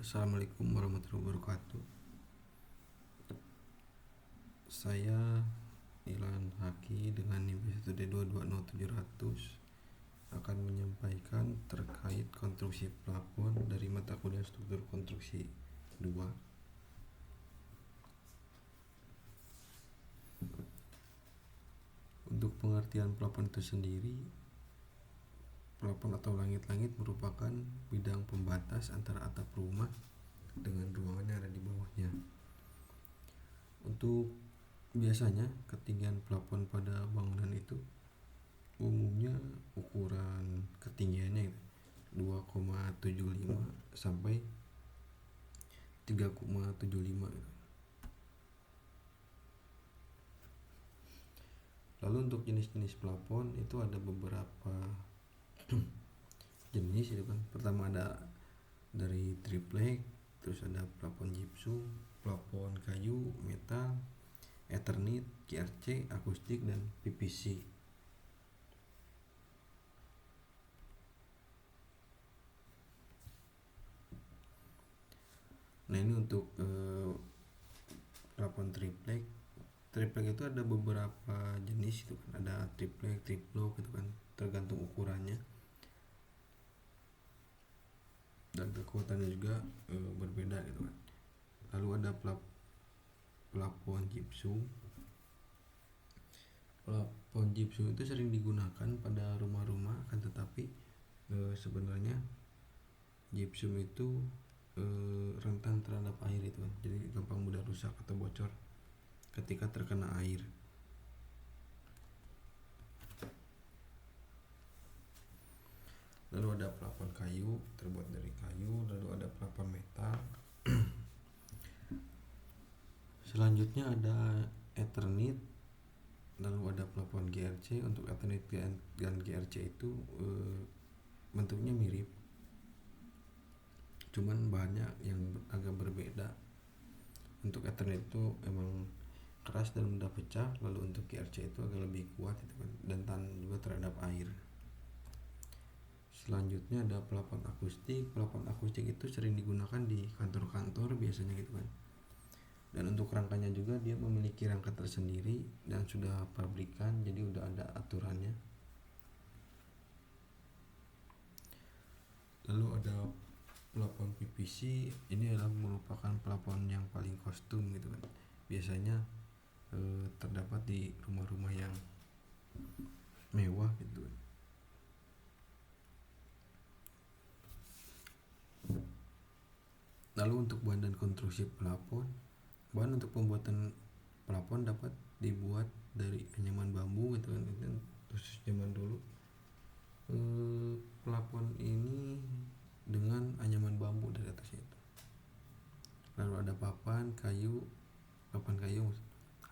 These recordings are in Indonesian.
Assalamualaikum warahmatullahi wabarakatuh. Saya Ilan Haki dengan NIM B1D220700 akan menyampaikan terkait konstruksi plafon dari mata kuliah struktur konstruksi 2. Untuk pengertian plafon itu sendiri, plafon atau langit-langit merupakan bidang pembatas antara atap rumah dengan ruangan yang ada di bawahnya. Untuk biasanya ketinggian plafon pada bangunan itu umumnya ukuran ketinggiannya 2,75 sampai 3,75. Lalu untuk jenis-jenis plafon itu ada beberapa jenis itu kan. Pertama ada dari triplek, terus ada plafon gypsum, plafon kayu, metal, Eternit, QRC, akustik, dan PVC. Nah ini untuk plafon triplek. Triplek itu ada beberapa jenis itu kan, ada triplek, triplok itu kan, tergantung ukurannya dan kekuatannya juga berbeda gitu kan. Lalu ada plafon gypsum. Plafon gypsum itu sering digunakan pada rumah-rumah, akan tetapi sebenarnya gypsum itu rentan terhadap air itu kan, jadi gampang mudah rusak atau bocor ketika terkena air. Lalu ada plafon kayu, terbuat dari kayu. Lalu ada plafon metal. Selanjutnya ada Eternit. Lalu ada plafon GRC. Untuk Eternit dan GRC itu bentuknya mirip, cuman bahannya yang agak berbeda. Untuk Eternit itu emang keras dan mudah pecah. Lalu untuk GRC itu agak lebih kuat itu kan, dan tahan juga terhadap air. Selanjutnya ada plafon akustik. Plafon akustik itu sering digunakan di kantor-kantor biasanya gitu kan. Dan untuk rangkanya juga dia memiliki rangka tersendiri dan sudah pabrikan, jadi udah ada aturannya. Lalu ada plafon PVC. Ini adalah merupakan plafon yang paling kostum gitu kan. Biasanya terdapat di rumah-rumah yang mewah gitu kan. Lalu untuk bahan dan konstruksi plafon, bahan untuk pembuatan plafon dapat dibuat dari anyaman bambu gitu kan, itu khusus zaman dulu. Plafon ini dengan anyaman bambu dari atasnya itu. Lalu ada papan kayu,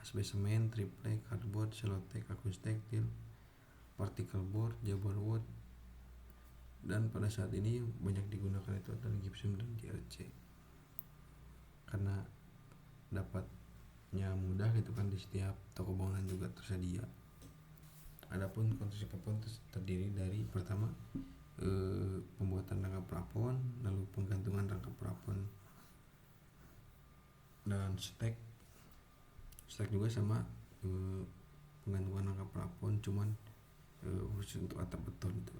asbes semen, triplek, hardboard, selotek, akustektil, particle board, jabber wood, dan pada saat ini banyak digunakan itu adalah gypsum dan GRC karena dapatnya mudah gitu kan, di setiap toko bangunan juga tersedia. Adapun konstruksi plafon terdiri dari pertama pembuatan rangka plafon, lalu penggantungan rangka plafon dan stek juga sama penggantungan rangka plafon, cuman khusus untuk atap beton itu.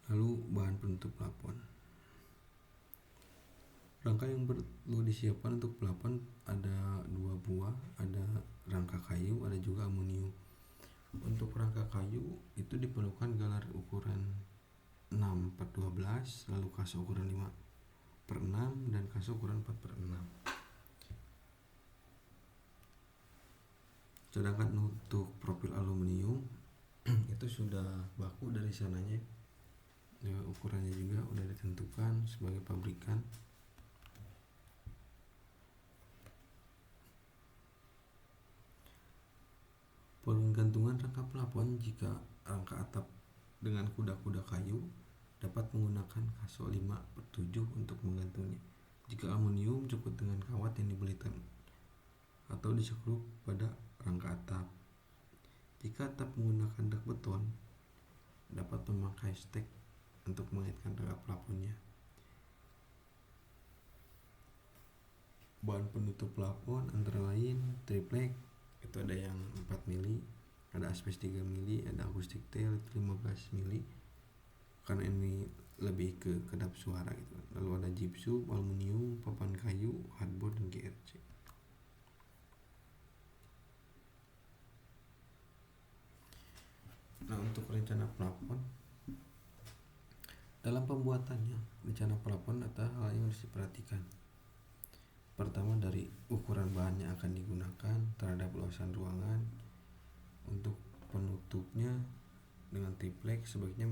Lalu bahan penutup plafon. Rangka yang perlu disiapkan untuk plafon ada 2 buah, ada rangka kayu, ada juga aluminium. Untuk rangka kayu itu diperlukan galar ukuran 6/12, lalu kaso ukuran 5/6 dan kaso ukuran 4/6. Sedangkan untuk profil aluminium itu sudah baku dari sananya, ukurannya juga udah ditentukan sebagai pabrikan. Penggantungan rangka plafon, jika rangka atap dengan kuda-kuda kayu dapat menggunakan kaso 5/7 untuk menggantungnya. Jika aluminium cukup dengan kawat yang dibelikan atau disekrup pada rangka atap. Jika atap menggunakan dak beton, dapat memakai stek untuk mengaitkan rangka plafonnya. Bahan penutup plafon antara lain triplek itu ada yang 4 mili, ada asbes 3 mili, ada akustik tail 15 mili karena ini lebih ke kedap suara gitu. Lalu ada gypsum, aluminium, papan kayu, hardboard, dan GRC. Nah, untuk rencana plafon, dalam pembuatannya rencana plafon ada hal yang harus diperhatikan. Pertama, dari ukuran bahan yang akan digunakan terhadap luasan ruangan. Untuk penutupnya dengan triplek sebaiknya,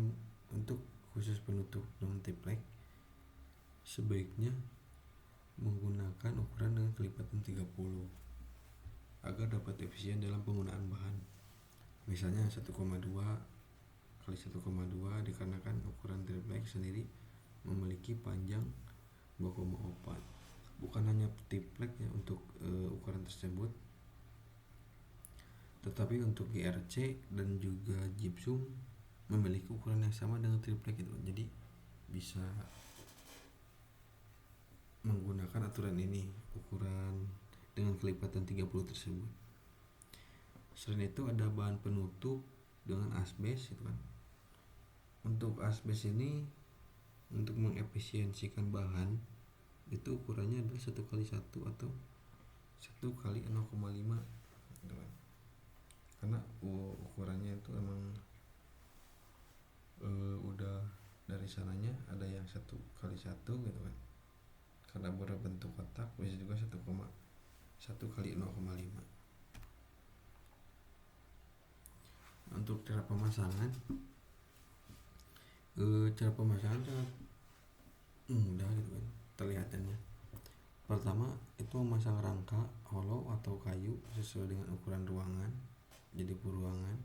untuk khusus penutup dengan triplek sebaiknya menggunakan ukuran dengan kelipatan 30 agar dapat efisien dalam penggunaan bahan. Misalnya 1,2 kali 1,2 dikarenakan ukuran triplek sendiri memiliki panjang 2,4. Bukan hanya triplek ya untuk ukuran tersebut, tetapi untuk GRC dan juga gypsum memiliki ukuran yang sama dengan triplek itu. Jadi bisa menggunakan aturan ini, ukuran dengan kelipatan 30 tersebut. Selain itu ada bahan penutup dengan asbes itu kan. Untuk asbes ini untuk mengefisiensikan bahan itu ukurannya adalah 1x1 atau 1x 0,5 gitu kan. Karena ukurannya itu emang udah dari sananya ada yang 1x1 gitu kan. Karena berbentuk kotak bisa juga 1x 0,5. Untuk cara pemasangan sangat mudah gitu kan terlihatannya. Pertama itu memasang rangka hollow atau kayu sesuai dengan ukuran ruangan, jadi ruangan.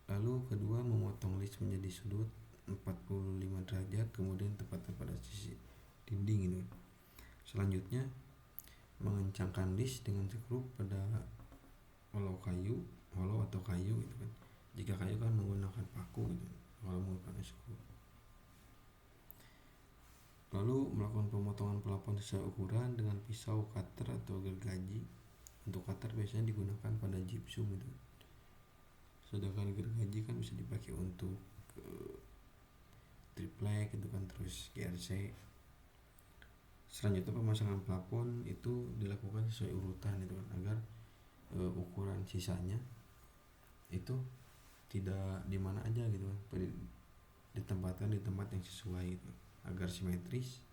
Lalu kedua, memotong list menjadi sudut 45 derajat kemudian tepatkan pada sisi dinding ini. Selanjutnya mengencangkan list dengan sekrup pada hollow atau kayu gitu kan. Jika kayu kan menggunakan paku gitu, kalau menggunakan sekrup. Lalu melakukan pemotongan plafon sesuai ukuran dengan pisau cutter atau gergaji. Untuk cutter biasanya digunakan pada gypsum gitu. Sedangkan gergaji kan bisa dipakai untuk triplek gitu kan, terus GRC. Selanjutnya pemasangan plafon itu dilakukan sesuai urutan itu kan, agar ukuran sisanya itu tidak di mana aja gitu kan, ditempatkan di tempat yang sesuai gitu, agar simetris.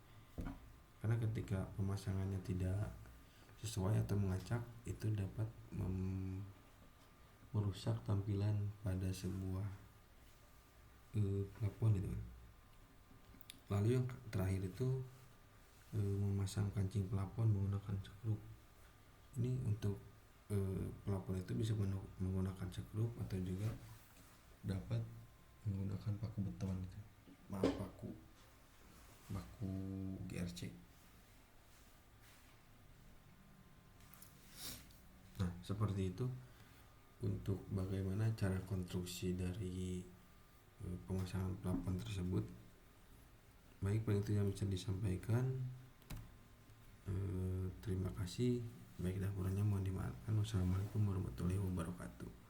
Karena ketika pemasangannya tidak sesuai atau mengacak itu dapat merusak tampilan pada sebuah plafon gitu kan. Lalu yang terakhir itu memasang kancing plafon menggunakan sekrup. Ini untuk plafon itu bisa menggunakan sekrup atau juga dapat menggunakan paku beton gitu. Paku GRC. Nah, seperti itu untuk bagaimana cara konstruksi dari pemasangan plafon tersebut. Baik, paling itu yang bisa disampaikan. Terima kasih. Baik, kurangnya mohon dimaafkan. Wassalamualaikum warahmatullahi wabarakatuh.